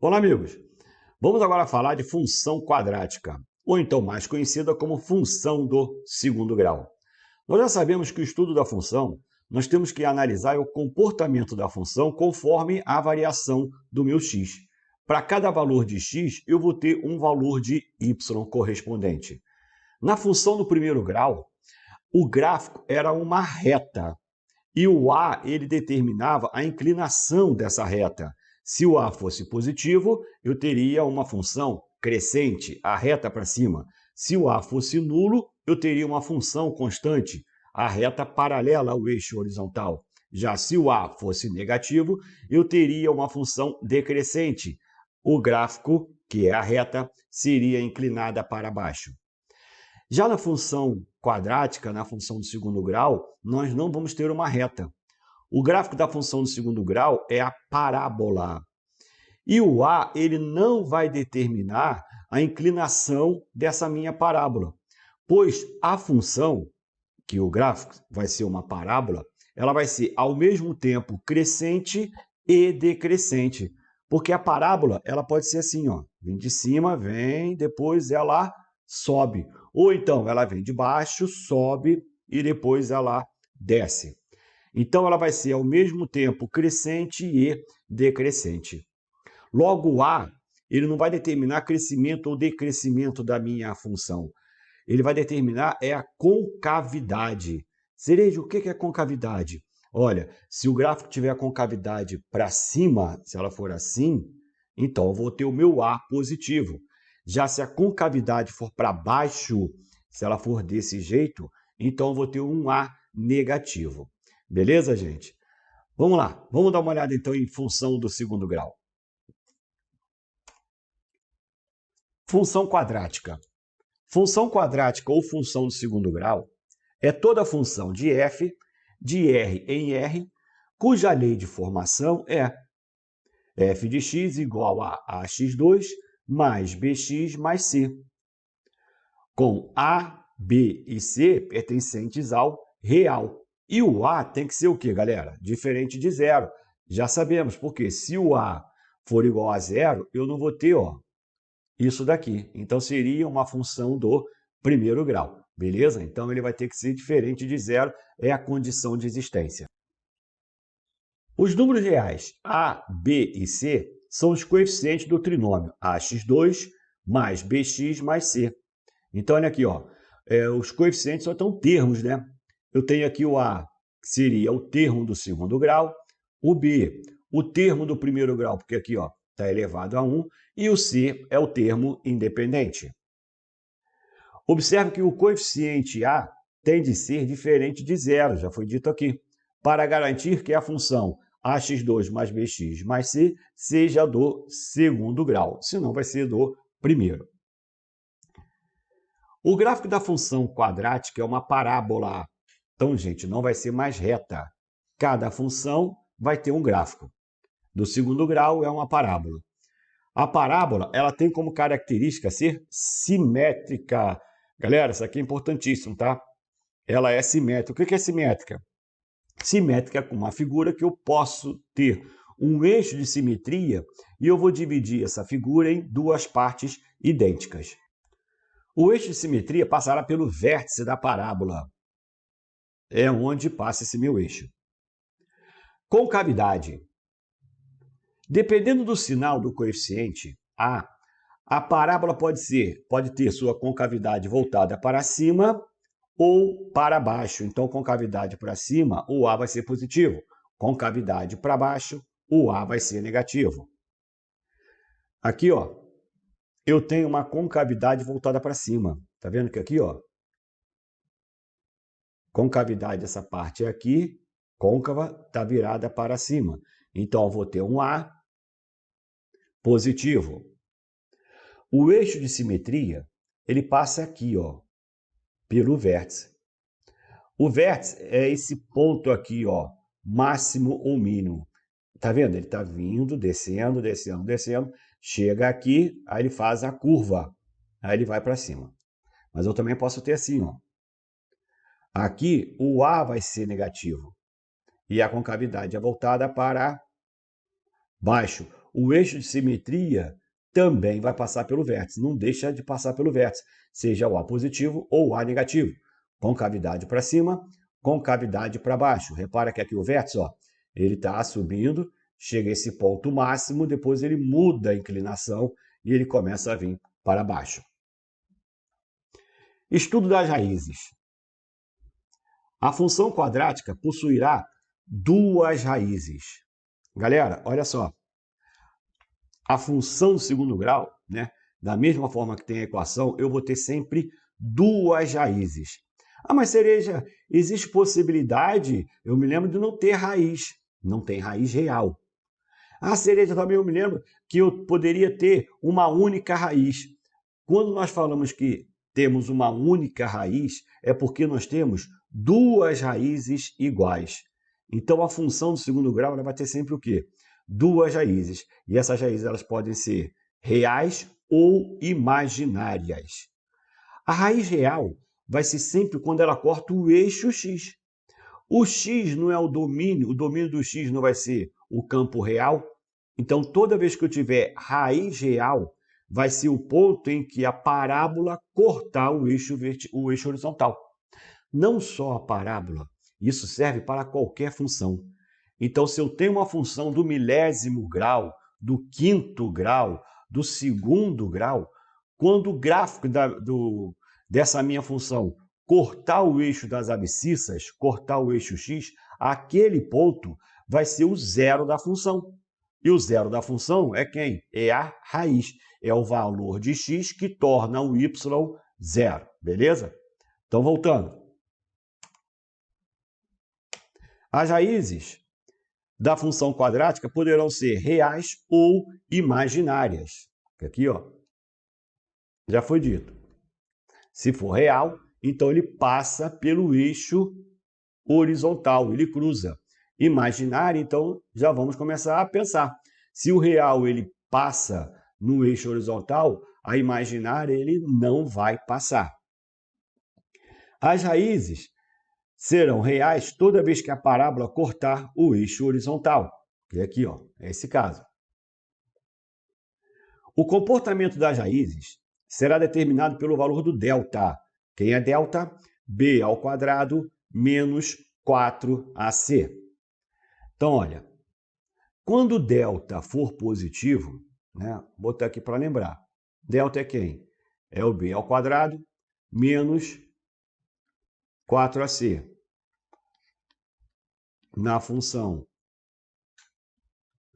Olá, amigos! Vamos agora falar de função quadrática, ou então mais conhecida como função do segundo grau. Nós já sabemos que o estudo da função, nós temos que analisar o comportamento da função conforme a variação do meu x. Para cada valor de x, eu vou ter um valor de y correspondente. Na função do primeiro grau, o gráfico era uma reta, e o A ele determinava a inclinação dessa reta. Se o A fosse positivo, eu teria uma função crescente, a reta para cima. Se o A fosse nulo, eu teria uma função constante, a reta paralela ao eixo horizontal. Já se o A fosse negativo, eu teria uma função decrescente. O gráfico, que é a reta, seria inclinada para baixo. Já na função quadrática, na função do segundo grau, nós não vamos ter uma reta. O gráfico da função do segundo grau é a parábola. E o A ele não vai determinar a inclinação dessa minha parábola, pois a função, que o gráfico vai ser uma parábola, ela vai ser ao mesmo tempo crescente e decrescente. Porque a parábola ela pode ser assim, ó, vem de cima, vem, depois ela sobe. Ou então ela vem de baixo, sobe e depois ela desce. Então ela vai ser ao mesmo tempo crescente e decrescente. Logo o A, ele não vai determinar crescimento ou decrescimento da minha função. Ele vai determinar a concavidade. Cereja, o que é concavidade? Olha, se o gráfico tiver a concavidade para cima, se ela for assim, então eu vou ter o meu A positivo. Já se a concavidade for para baixo, se ela for desse jeito, então eu vou ter um A negativo. Beleza, gente? Vamos lá, vamos dar uma olhada então em função do segundo grau. Função quadrática. Função quadrática ou função do segundo grau é toda função de f, de r em r, cuja lei de formação é f de x igual a ax2 mais bx mais c, com a, b e c pertencentes ao real. E o a tem que ser o quê, galera? Diferente de zero. Já sabemos, porque se o a for igual a zero, eu não vou ter isso daqui. Então, seria uma função do primeiro grau, beleza? Então, ele vai ter que ser diferente de zero, é a condição de existência. Os números reais a, b e c são os coeficientes do trinômio ax2 mais bx mais c. Então, olha aqui, os coeficientes só estão termos, né? Eu tenho aqui o a, que seria o termo do segundo grau, o b, o termo do primeiro grau, porque aqui está elevado a 1, e o c é o termo independente. Observe que o coeficiente a tem de ser diferente de zero, já foi dito aqui, para garantir que a função ax2 mais bx mais c seja do segundo grau, senão vai ser do primeiro. O gráfico da função quadrática é uma parábola. Então, gente, não vai ser mais reta. Cada função vai ter um gráfico. Do segundo grau é uma parábola. A parábola ela tem como característica ser simétrica. Galera, isso aqui é importantíssimo, tá? Ela é simétrica. O que é simétrica? Simétrica é uma figura que eu posso ter um eixo de simetria e eu vou dividir essa figura em duas partes idênticas. O eixo de simetria passará pelo vértice da parábola. É onde passa esse meu eixo. Concavidade. Dependendo do sinal do coeficiente a parábola pode ter sua concavidade voltada para cima ou para baixo. Então, concavidade para cima, o A vai ser positivo. Concavidade para baixo, o A vai ser negativo. Aqui, eu tenho uma concavidade voltada para cima. Tá vendo que aqui, concavidade, essa parte é aqui, côncava está virada para cima. Então, eu vou ter um A positivo. O eixo de simetria, ele passa aqui, pelo vértice. O vértice é esse ponto aqui, máximo ou mínimo. Tá vendo? Ele está vindo, descendo, descendo, descendo, chega aqui, aí ele faz a curva, aí ele vai para cima. Mas eu também posso ter assim, Aqui o A vai ser negativo e a concavidade é voltada para baixo. o eixo de simetria também vai passar pelo vértice, não deixa de passar pelo vértice, seja o A positivo ou o A negativo. Concavidade para cima, concavidade para baixo. Repara que aqui o vértice, ó, ele está subindo, chega a esse ponto máximo, depois ele muda a inclinação e ele começa a vir para baixo. Estudo das raízes. A função quadrática possuirá duas raízes. Galera, olha só. A função do segundo grau, né, da mesma forma que tem a equação, eu vou ter sempre duas raízes. Ah, mas Cereja, existe possibilidade, eu me lembro de não ter raiz. Não tem raiz real. Ah, Cereja, também eu me lembro que eu poderia ter uma única raiz. Quando nós falamos que temos uma única raiz, é porque nós temos duas raízes iguais. Então, a função do segundo grau ela vai ter sempre o quê? Duas raízes. E essas raízes elas podem ser reais ou imaginárias. A raiz real vai ser sempre quando ela corta o eixo x. O x não é o domínio do x não vai ser o campo real. Então, toda vez que eu tiver raiz real, vai ser o ponto em que a parábola cortar o eixo horizontal. Não só a parábola, isso serve para qualquer função. Então, se eu tenho uma função do milésimo grau, do quinto grau, do segundo grau, quando o gráfico dessa minha função cortar o eixo das abscissas, cortar o eixo x, aquele ponto vai ser o zero da função. E o zero da função é quem? É a raiz. É o valor de x que torna o y zero. Beleza? Então, voltando. As raízes da função quadrática poderão ser reais ou imaginárias. Aqui, ó, já foi dito. Se for real, então ele passa pelo eixo horizontal, ele cruza. Imaginária, então já vamos começar a pensar. Se o real ele passa no eixo horizontal, a imaginária ele não vai passar. As raízes serão reais toda vez que a parábola cortar o eixo horizontal. Que é aqui, ó, é esse caso. O comportamento das raízes será determinado pelo valor do delta. Quem é delta? B ao quadrado menos 4AC. Então, olha, quando delta for positivo, né, vou botar aqui para lembrar, delta é quem? É o B ao quadrado menos 4AC. Na função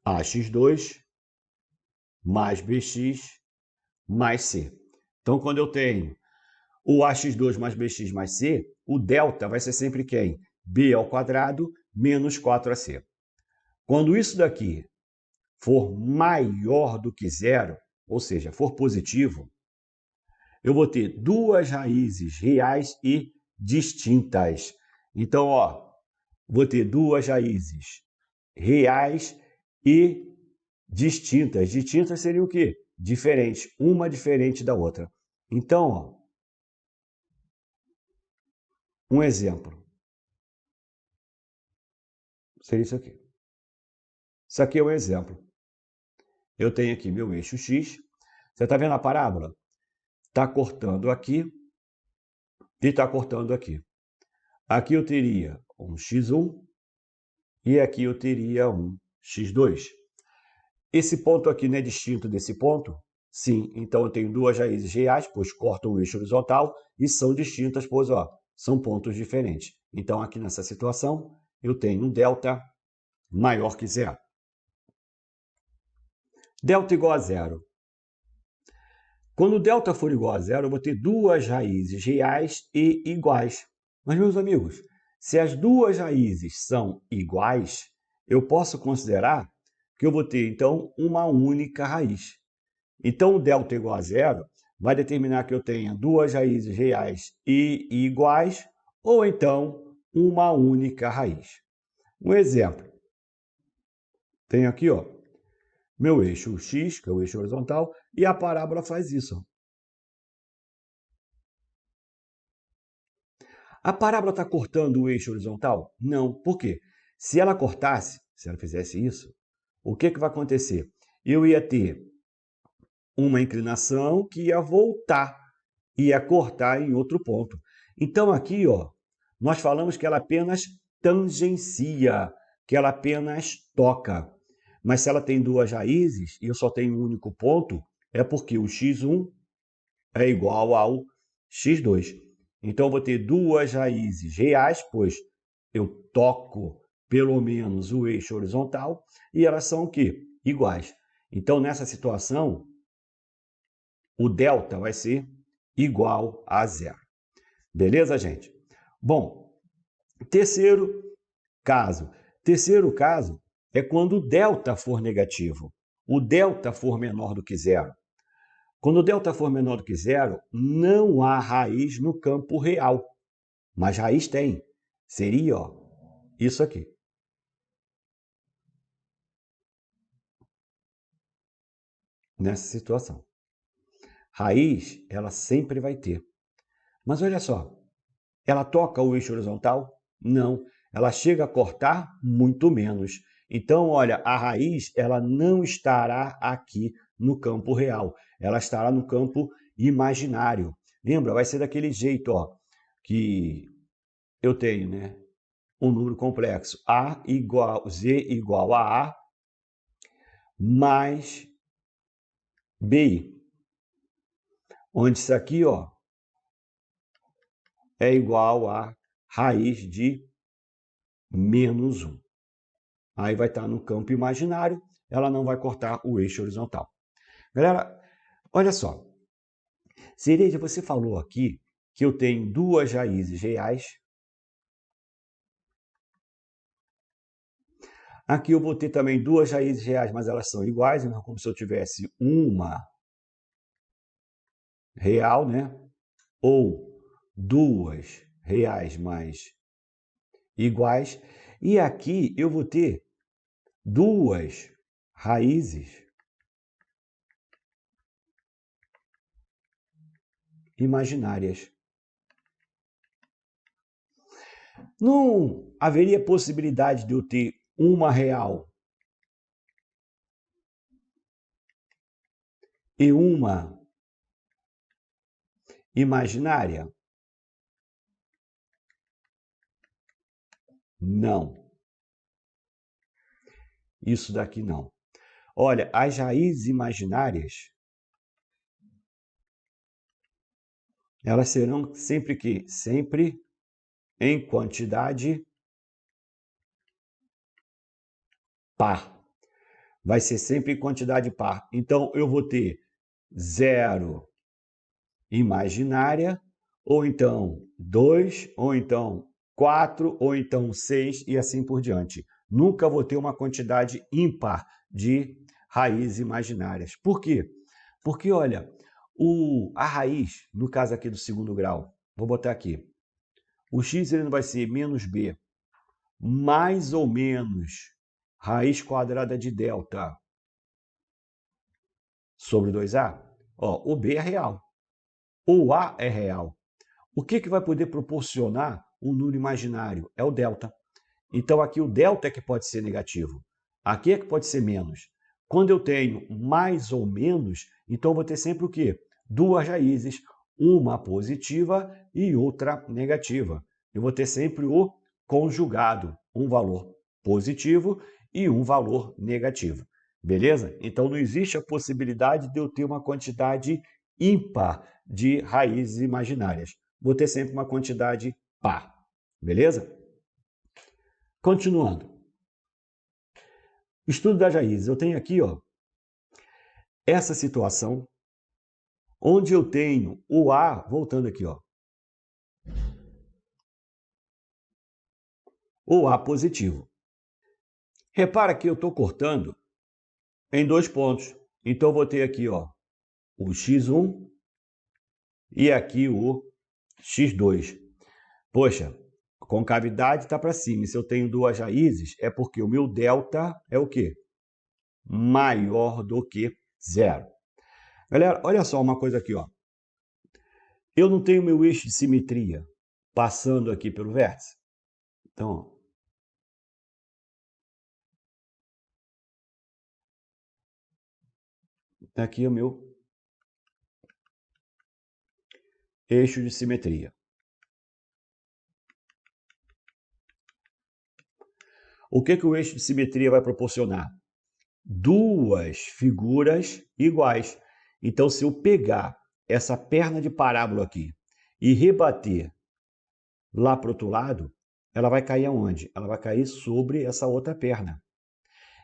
ax2 mais bx mais c. Então, quando eu tenho o ax2 mais bx mais c, o delta vai ser sempre quem? B ao quadrado menos 4ac. Quando isso daqui for maior do que zero, ou seja, for positivo, eu vou ter duas raízes reais e distintas. Então, ó, vou ter duas raízes reais e distintas. Distintas seriam o quê? Diferentes, uma diferente da outra. Então, ó, um exemplo. Seria isso aqui. Isso aqui é um exemplo. Eu tenho aqui meu eixo x. Você está vendo a parábola? Está cortando aqui e está cortando aqui. Aqui eu teria um x1 e aqui eu teria um x2. Esse ponto aqui não é distinto desse ponto? Sim, então eu tenho duas raízes reais, pois cortam o eixo horizontal, e são distintas, pois ó, são pontos diferentes. Então, aqui nessa situação, eu tenho um delta maior que zero. Delta igual a zero. Quando o delta for igual a zero, eu vou ter duas raízes reais e iguais. Mas, meus amigos, se as duas raízes são iguais, eu posso considerar que eu vou ter, então, uma única raiz. Então, o delta igual a zero vai determinar que eu tenha duas raízes reais e iguais, ou então uma única raiz. Um exemplo. Tenho aqui, ó, meu eixo x, que é o eixo horizontal, e a parábola faz isso. A parábola está cortando o eixo horizontal? Não. Por quê? Se ela cortasse, se ela fizesse isso, o que vai acontecer? eu ia ter uma inclinação que ia voltar, ia cortar em outro ponto. Então, aqui, ó, nós falamos que ela apenas tangencia, que ela apenas toca. Mas se ela tem duas raízes e eu só tenho um único ponto, é porque o x1 é igual ao x2. Então, eu vou ter duas raízes reais, pois eu toco pelo menos o eixo horizontal, e elas são o quê? Iguais. Então, nessa situação, o delta vai ser igual a zero. Beleza, gente? Bom, terceiro caso. Terceiro caso é quando o delta for negativo. O delta for menor do que zero. Quando o delta for menor do que zero, não há raiz no campo real. Mas raiz tem. Seria, ó, isso aqui. Nessa situação. Raiz, ela sempre vai ter. Mas olha só, ela toca o eixo horizontal? Não. Ela chega a cortar muito menos. Então, olha, a raiz ela não estará aqui no campo real. Ela estará no campo imaginário. Lembra? Vai ser daquele jeito, ó, que eu tenho, né? Um número complexo. Z igual a A mais BI. Onde isso aqui, ó, é igual a raiz de menos 1. Aí vai estar no campo imaginário, ela não vai cortar o eixo horizontal. Galera, olha só. Cereja, você falou aqui que eu tenho duas raízes reais. Aqui eu vou ter também duas raízes reais, mas elas são iguais, então como se eu tivesse uma real, né? Ou duas reais mais iguais. E aqui eu vou ter duas raízes imaginárias. Não haveria possibilidade de eu ter uma real e uma imaginária? Não. Isso daqui não. Olha, as raízes imaginárias, elas serão sempre que? Sempre em quantidade par. Vai ser sempre em quantidade par. Então, eu vou ter zero imaginária, ou então 2, ou então 4, ou então 6 e assim por diante. Nunca vou ter uma quantidade ímpar de raízes imaginárias. Por quê? Porque, olha, a raiz, no caso aqui do segundo grau, vou botar aqui, o x ele não vai ser menos b, mais ou menos raiz quadrada de delta sobre 2a. Ó, o b é real, o a é real. O que vai poder proporcionar um número imaginário? É o delta. Então, aqui o delta é que pode ser negativo. Aqui é que pode ser menos. Quando eu tenho mais ou menos, então eu vou ter sempre o quê? Duas raízes, uma positiva e outra negativa. Eu vou ter sempre o conjugado, um valor positivo e um valor negativo. Beleza? Então, não existe a possibilidade de eu ter uma quantidade ímpar de raízes imaginárias. Vou ter sempre uma quantidade par. Beleza? Continuando. Estudo das raízes. Eu tenho aqui, ó, essa situação onde eu tenho o A, voltando aqui, ó, o A positivo. Repara que eu estou cortando em dois pontos. Então, eu vou ter aqui, ó, o x1 e aqui o x2. Poxa, a concavidade está para cima. E se eu tenho duas raízes, é porque o meu delta é o quê? Maior do que zero. Galera, olha só uma coisa aqui, ó. Eu não tenho meu eixo de simetria passando aqui pelo vértice. Então, ó, Aqui é o meu eixo de simetria. O que o eixo de simetria vai proporcionar? Duas figuras iguais. Então, se eu pegar essa perna de parábola aqui e rebater lá para o outro lado, ela vai cair aonde? Ela vai cair sobre essa outra perna.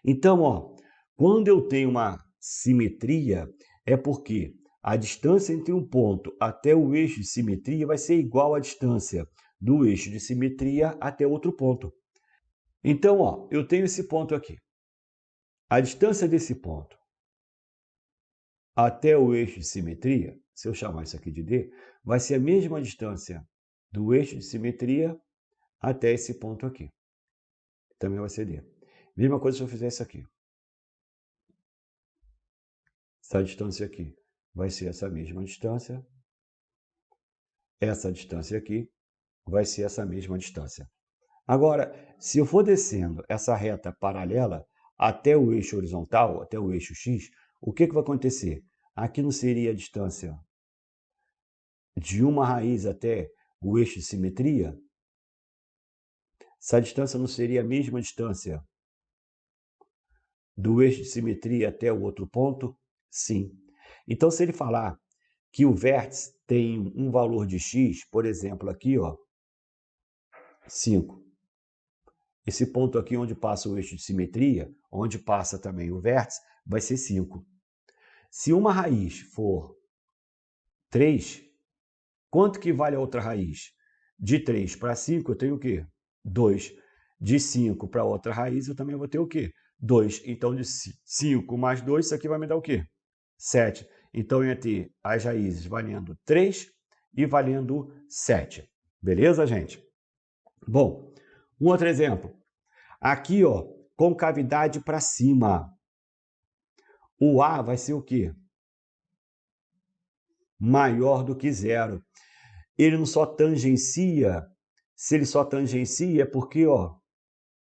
Então, ó, quando eu tenho uma simetria, é porque a distância entre um ponto até o eixo de simetria vai ser igual à distância do eixo de simetria até outro ponto. Então, ó, eu tenho esse ponto aqui. A distância desse ponto até o eixo de simetria, se eu chamar isso aqui de D, vai ser a mesma distância do eixo de simetria até esse ponto aqui. Também vai ser D. Mesma coisa se eu fizer isso aqui. Essa distância aqui vai ser essa mesma distância. Essa distância aqui vai ser essa mesma distância. Agora, se eu for descendo essa reta paralela até o eixo horizontal, até o eixo X, o que vai acontecer? Aqui não seria a distância de uma raiz até o eixo de simetria? Essa distância não seria a mesma distância do eixo de simetria até o outro ponto? Sim. Então, se ele falar que o vértice tem um valor de x, por exemplo, aqui, ó, 5. Esse ponto aqui onde passa o eixo de simetria, onde passa também o vértice, vai ser 5. Se uma raiz for 3, quanto que vale a outra raiz? De 3 para 5 eu tenho o quê? 2. De 5 para outra raiz eu também vou ter o quê? 2. Então, de 5 mais 2, isso aqui vai me dar o quê? 7. Então, eu ia ter as raízes valendo 3 e valendo 7. Beleza, gente? Bom, um outro exemplo. Aqui, ó, concavidade para cima. O A vai ser o quê? Maior do que zero. Ele não só tangencia, se ele só tangencia é porque, ó,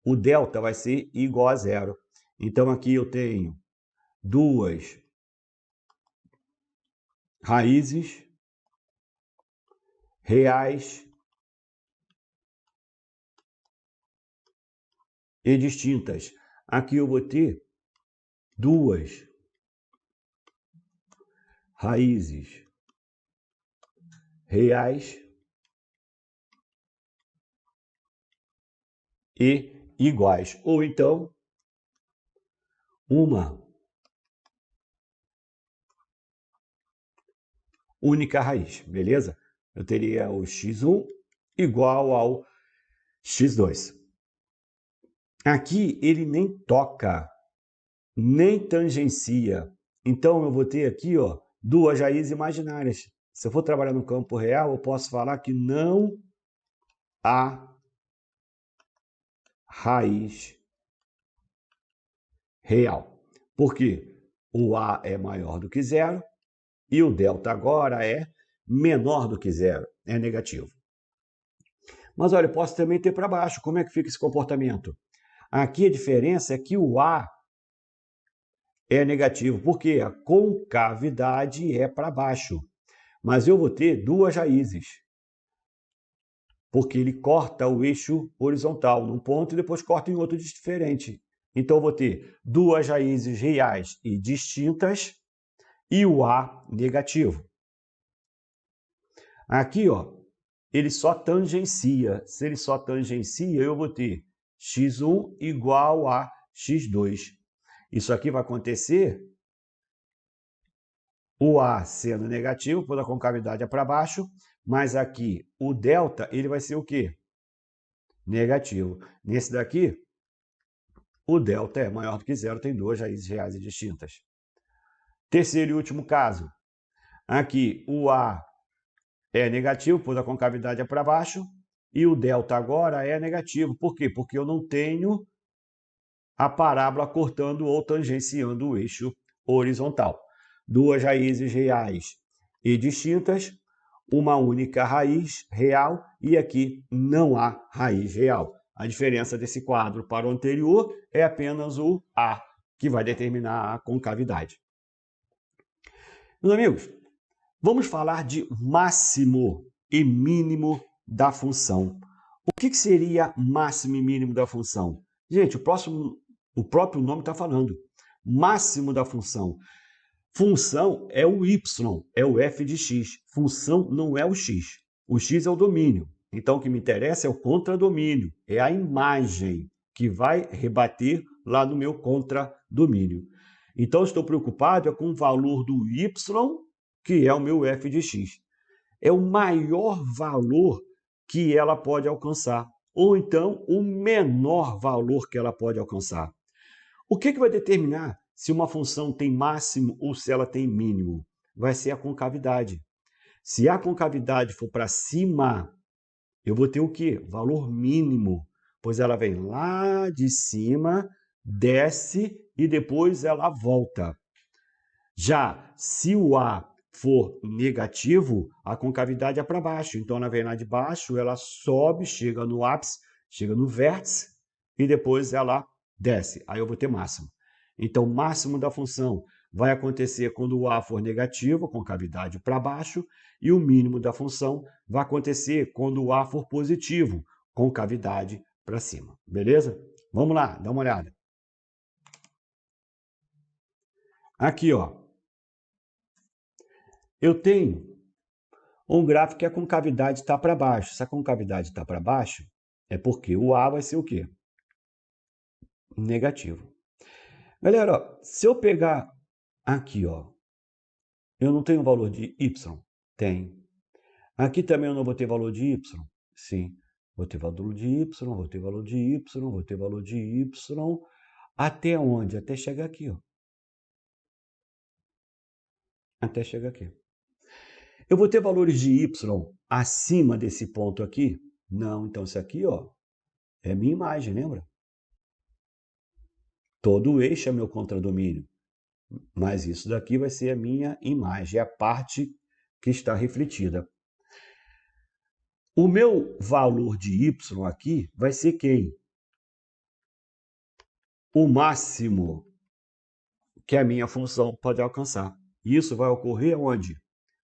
o delta vai ser igual a zero. Então, aqui eu tenho duas raízes reais e distintas. Aqui eu vou ter duas raízes reais e iguais. Ou então, uma única raiz, beleza? Eu teria o x1 igual ao x2. Aqui ele nem toca, nem tangencia. Então, eu vou ter aqui, ó, duas raízes imaginárias. Se eu for trabalhar no campo real, eu posso falar que não há raiz real. Por quê? O A é maior do que zero e o delta agora é menor do que zero, é negativo. Mas olha, eu posso também ter para baixo. Como é que fica esse comportamento? Aqui a diferença é que o A é negativo, porque a concavidade é para baixo. Mas eu vou ter duas raízes, porque ele corta o eixo horizontal num ponto e depois corta em outro diferente. Então, eu vou ter duas raízes reais e distintas e o A negativo. Aqui, ó, ele só tangencia. Se ele só tangencia, eu vou ter x1 igual a x2. Isso aqui vai acontecer o A sendo negativo, quando a concavidade é para baixo, mas aqui o delta ele vai ser o quê? Negativo. Nesse daqui, o delta é maior do que zero, tem duas raízes reais e distintas. Terceiro e último caso. Aqui o A é negativo, pois a concavidade é para baixo, e o delta agora é negativo. Por quê? Porque eu não tenho a parábola cortando ou tangenciando o eixo horizontal. Duas raízes reais e distintas, uma única raiz real, e aqui não há raiz real. A diferença desse quadro para o anterior é apenas o A, que vai determinar a concavidade. Meus amigos, vamos falar de máximo e mínimo da função. O que seria máximo e mínimo da função? Gente, o próprio nome está falando. Máximo da função. Função é o y, é o f de x. Função não é o x. O x é o domínio. Então, o que me interessa é o contradomínio. É a imagem que vai rebater lá no meu contradomínio. Então, estou preocupado com o valor do y, que é o meu f de x. É o maior valor que ela pode alcançar, ou então o menor valor que ela pode alcançar. O que vai determinar se uma função tem máximo ou se ela tem mínimo? Vai ser a concavidade. Se a concavidade for para cima, eu vou ter o quê? Valor mínimo, pois ela vem lá de cima, desce e depois ela volta. Já se o A for negativo, a concavidade é para baixo. Então, ela vem lá de baixo, ela sobe, chega no ápice, chega no vértice e depois ela desce. Aí eu vou ter máximo. Então, o máximo da função vai acontecer quando o A for negativo, a concavidade para baixo, e o mínimo da função vai acontecer quando o A for positivo, concavidade para cima. Beleza? Vamos lá, dá uma olhada. Aqui, ó. Eu tenho um gráfico que a concavidade está para baixo. Se a concavidade está para baixo, é porque o A vai ser o quê? Negativo. Galera, ó, se eu pegar aqui, ó, eu não tenho valor de Y? Tem. Aqui também eu não vou ter valor de Y? Sim. Vou ter valor de Y, vou ter valor de Y, vou ter valor de Y. Até onde? Até chegar aqui, ó. Até chegar aqui. Eu vou ter valores de y acima desse ponto aqui? Não, então isso aqui, ó, é minha imagem, lembra? Todo o eixo é meu contradomínio, mas isso daqui vai ser a minha imagem, é a parte que está refletida. O meu valor de y aqui vai ser quem? O máximo que a minha função pode alcançar. Isso vai ocorrer onde?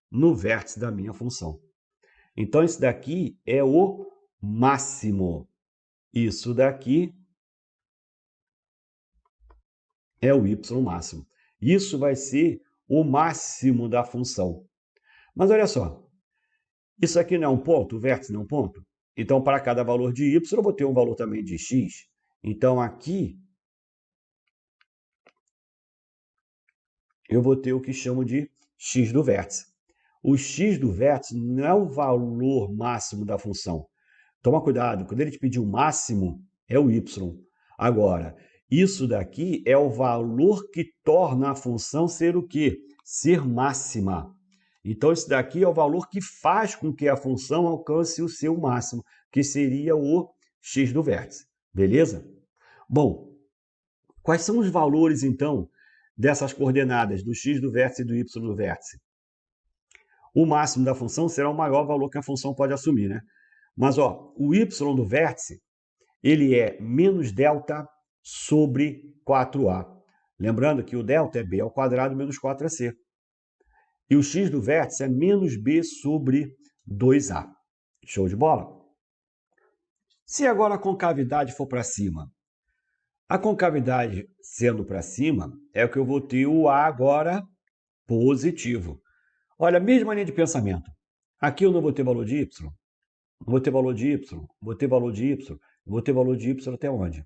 No vértice da minha função. Então, isso daqui é o máximo. Isso daqui é o y máximo. Isso vai ser o máximo da função. Mas olha só, isso aqui não é um ponto, o vértice não é um ponto? Então, para cada valor de y, eu vou ter um valor também de x. Então, aqui, eu vou ter o que chamo de x do vértice. O x do vértice não é o valor máximo da função. Toma cuidado, quando ele te pedir o máximo, é o y. Agora, isso daqui é o valor que torna a função ser o quê? Ser máxima. Então, isso daqui é o valor que faz com que a função alcance o seu máximo, que seria o x do vértice. Beleza? Bom, quais são os valores, então, dessas coordenadas, do x do vértice e do y do vértice? O máximo da função será o maior valor que a função pode assumir, né? Mas, ó, o y do vértice, ele é menos delta sobre 4a. Lembrando que o delta é b ao quadrado menos 4ac. E o x do vértice é menos b sobre 2a. Show de bola? Se agora a concavidade for para cima, a concavidade sendo para cima, é o que eu vou ter o a agora positivo. Olha, mesma linha de pensamento. Aqui eu não vou ter valor de y, vou ter valor de y, vou ter valor de y, vou ter valor de y até onde?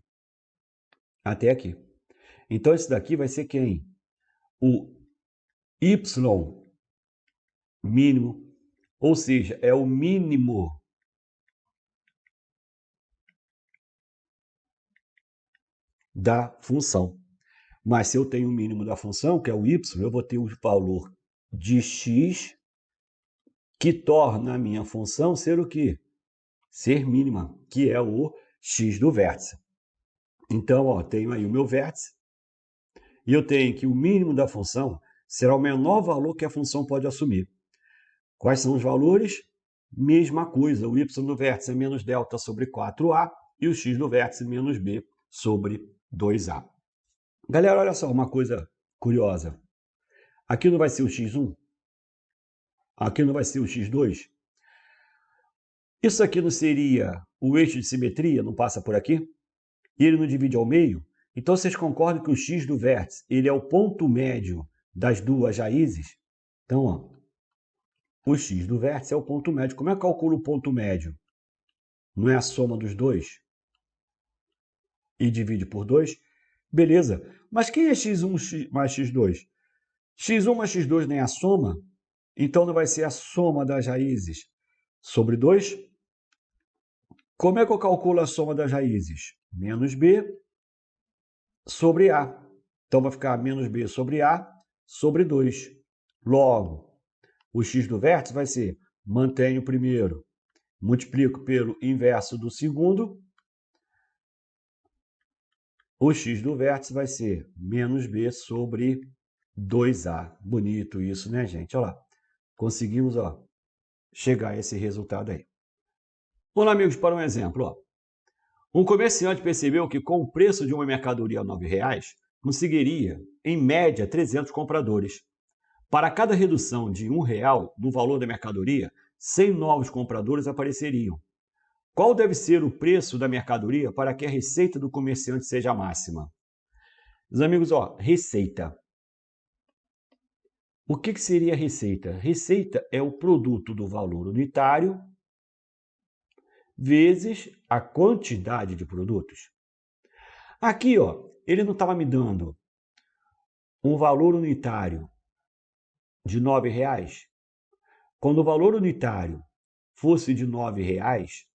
Até aqui. Então, esse daqui vai ser quem? O y mínimo, ou seja, é o mínimo da função. Mas se eu tenho o mínimo da função, que é o y, eu vou ter o valor de x, que torna a minha função ser o quê? Ser mínima, que é o x do vértice. Então, ó, tenho aí o meu vértice, e eu tenho que o mínimo da função será o menor valor que a função pode assumir. Quais são os valores? Mesma coisa, o y do vértice é menos delta sobre 4a e o x do vértice menos b sobre 2a. Galera, olha só uma coisa curiosa. Aqui não vai ser o x1? Aqui não vai ser o x2? Isso aqui não seria o eixo de simetria? Não passa por aqui? E ele não divide ao meio? Então, vocês concordam que o x do vértice ele é o ponto médio das duas raízes? Então, ó, o x do vértice é o ponto médio. Como é que eu calculo o ponto médio? Não é a soma dos dois? E divide por 2? Beleza. Mas quem é x1 mais x2? x1 mais x2 nem a soma? Então, não vai ser a soma das raízes sobre 2? Como é que eu calculo a soma das raízes? Menos b sobre a. Então, vai ficar menos b sobre a sobre 2. Logo, o x do vértice vai ser, mantenho o primeiro, multiplico pelo inverso do segundo, o x do vértice vai ser menos b sobre 2a. Bonito isso, né, gente? Olha lá, conseguimos chegar a esse resultado aí. Vamos lá, amigos, para um exemplo. Ó. Um comerciante percebeu que com o preço de uma mercadoria a R$ 9,00, conseguiria, em média, 300 compradores. Para cada redução de R$ 1 no valor da mercadoria, 100 novos compradores apareceriam. Qual deve ser o preço da mercadoria para que a receita do comerciante seja máxima? Meus amigos, receita. O que seria receita? Receita é o produto do valor unitário vezes a quantidade de produtos. Aqui, ele não estava me dando um valor unitário de R$ 9,00. Quando o valor unitário fosse de R$ 9,00,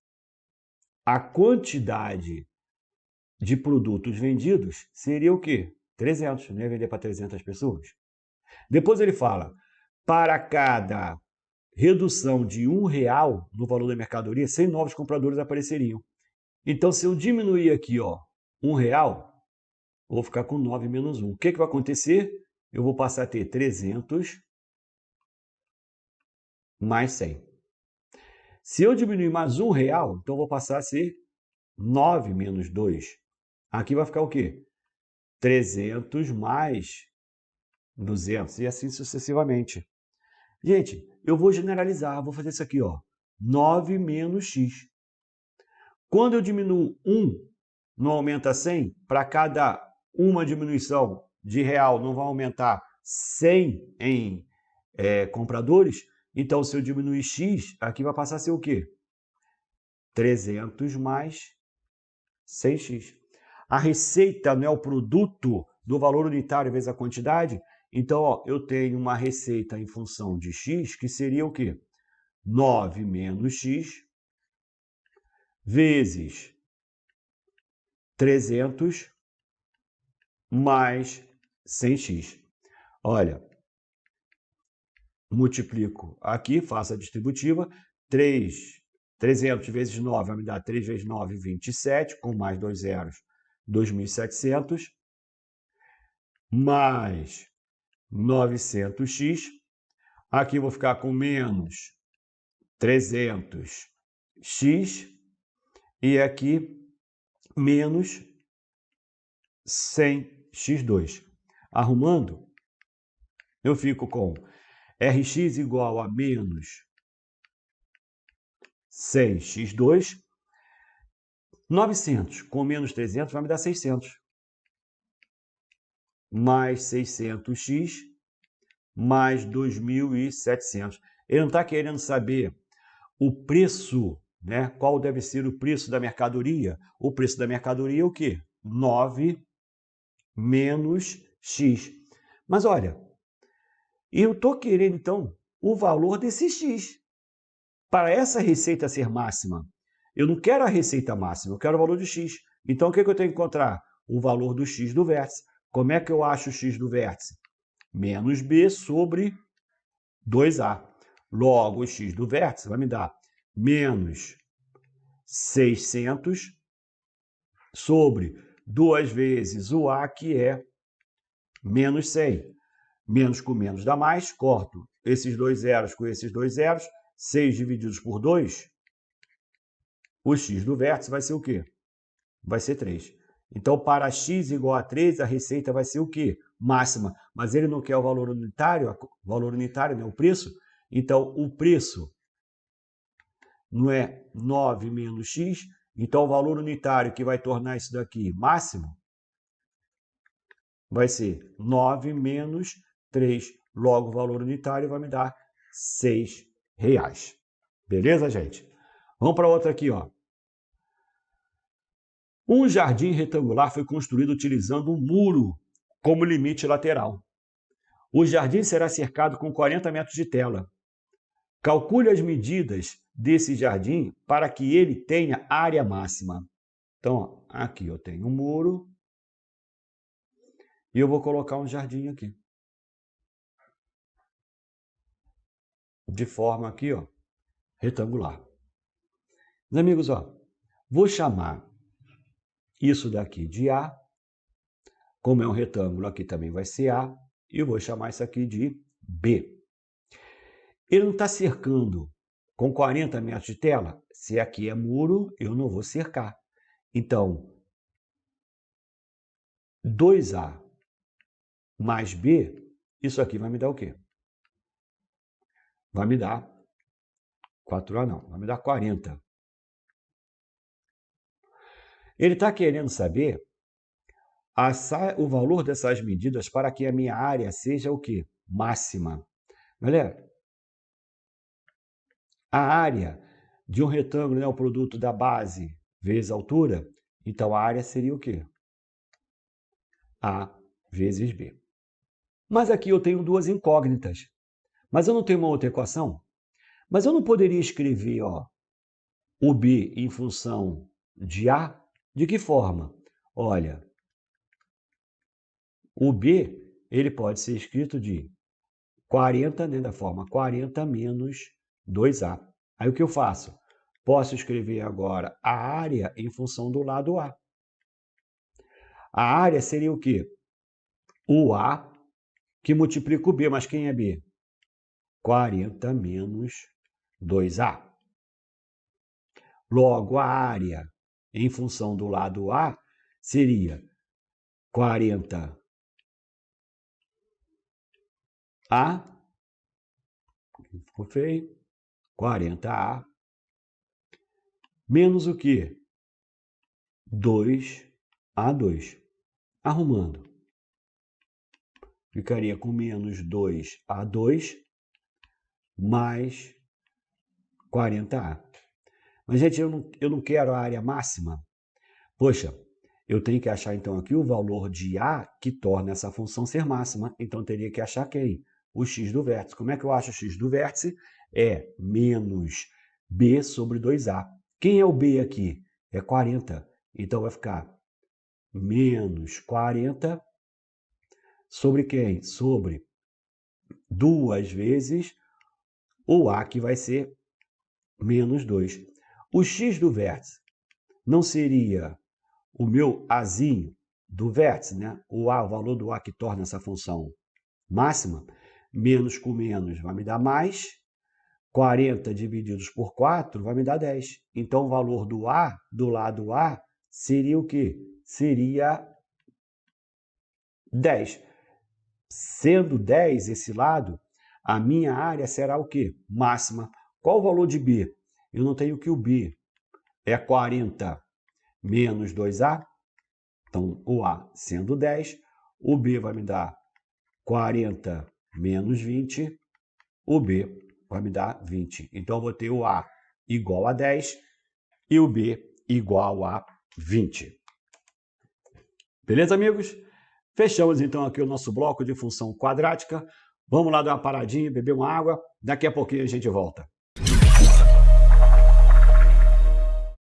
a quantidade de produtos vendidos seria o quê? 300, não ia vender para 300 pessoas. Depois ele fala, para cada redução de R$ 1 no valor da mercadoria, 100 novos compradores apareceriam. Então, se eu diminuir aqui, R$ 1, eu vou ficar com 9 menos 1. O que vai acontecer? Eu vou passar a ter 300 mais 100. Se eu diminuir mais R$ 1, então eu vou passar a ser 9 menos 2. Aqui vai ficar o quê? 300 mais 200 e assim sucessivamente. Gente, eu vou generalizar, vou fazer isso aqui, 9 menos x. Quando eu diminuo 1, não aumenta 100? Para cada uma diminuição de real, não vai aumentar 100 em compradores? Então, se eu diminuir x, aqui vai passar a ser o quê? 300 mais 100x. A receita não é o produto do valor unitário vezes a quantidade? Então, eu tenho uma receita em função de x, que seria o quê? 9 menos x vezes 300 mais 100x. Olha, multiplico aqui, faço a distributiva, 300 vezes 9 vai me dar 3 vezes 9, 27, com mais 2 zeros, 2.700, mais 900x. Aqui eu vou ficar com menos 300x e aqui menos 100x2. Arrumando, eu fico com Rx igual a menos 100x2. 900 com menos 300 vai me dar 600. Mais 600x mais 2.700. Ele não está querendo saber o preço, né? Qual deve ser o preço da mercadoria? O preço da mercadoria é o quê? 9 menos x. Mas olha, eu estou querendo, então, o valor desse x. Para essa receita ser máxima, eu não quero a receita máxima, eu quero o valor de x. Então, o que eu tenho que encontrar? O valor do x do vértice. Como é que eu acho o x do vértice? Menos b sobre 2a. Logo, o x do vértice vai me dar menos 600 sobre 2 vezes o a, que é menos 100. Menos com menos dá mais, corto esses dois zeros com esses dois zeros, 6 divididos por 2, o x do vértice vai ser o quê? Vai ser 3. Então, para x igual a 3, a receita vai ser o quê? Máxima. Mas ele não quer o valor unitário, né? O preço. Então, o preço não é 9 menos x. Então, o valor unitário que vai tornar isso daqui máximo vai ser 9 menos 3. Logo, o valor unitário vai me dar R$6. Beleza, gente? Vamos para outra aqui, ó. Um jardim retangular foi construído utilizando um muro como limite lateral. O jardim será cercado com 40 metros de tela. Calcule as medidas desse jardim para que ele tenha área máxima. Então, ó, aqui eu tenho um muro e eu vou colocar um jardim aqui. De forma aqui, ó, retangular. Meus amigos, ó, vou chamar isso daqui de A. Como é um retângulo, aqui também vai ser A. E eu vou chamar isso aqui de B. Ele não está cercando com 40 metros de tela? Se aqui é muro, eu não vou cercar. Então, 2A mais B, isso aqui vai me dar o quê? Vai me dar 4A não, vai me dar 40. Ele está querendo saber o valor dessas medidas para que a minha área seja o quê? Máxima. Galera, a área de um retângulo é o produto da base vezes a altura, então a área seria o quê? A vezes B. Mas aqui eu tenho duas incógnitas. Mas eu não tenho uma outra equação? Mas eu não poderia escrever, ó, o B em função de A? De que forma? Olha, o B ele pode ser escrito de 40, né, da forma 40 menos 2A. Aí o que eu faço? Posso escrever agora a área em função do lado A. A área seria o quê? O A que multiplica o B, mas quem é B? 40 menos 2A. Logo, a área em função do lado A seria 40A ficou feio, 40A menos o quê? 2A2. Arrumando. Ficaria com menos 2A2 mais 40A. Mas, gente, eu não quero a área máxima. Poxa, eu tenho que achar, então, aqui o valor de A que torna essa função ser máxima. Então, teria que achar quem? O x do vértice. Como é que eu acho o x do vértice? É menos B sobre 2A. Quem é o B aqui? É 40. Então, vai ficar menos 40 sobre quem? Sobre 2 vezes o A, que vai ser menos 2. O x do vértice não seria o meu Azinho do vértice, né? O A, o valor do A que torna essa função máxima, menos com menos vai me dar mais, 40 divididos por 4 vai me dar 10. Então, o valor do A, do lado A, seria o quê? Seria 10. Sendo 10 esse lado, a minha área será o quê? Máxima. Qual o valor de B? Eu não tenho que o B é 40 menos 2A. Então, o A sendo 10, o B vai me dar 40 menos 20, o B vai me dar 20. Então, eu vou ter o A igual a 10 e o B igual a 20. Beleza, amigos? Fechamos, então, aqui o nosso bloco de função quadrática. Vamos lá dar uma paradinha, beber uma água. Daqui a pouquinho a gente volta.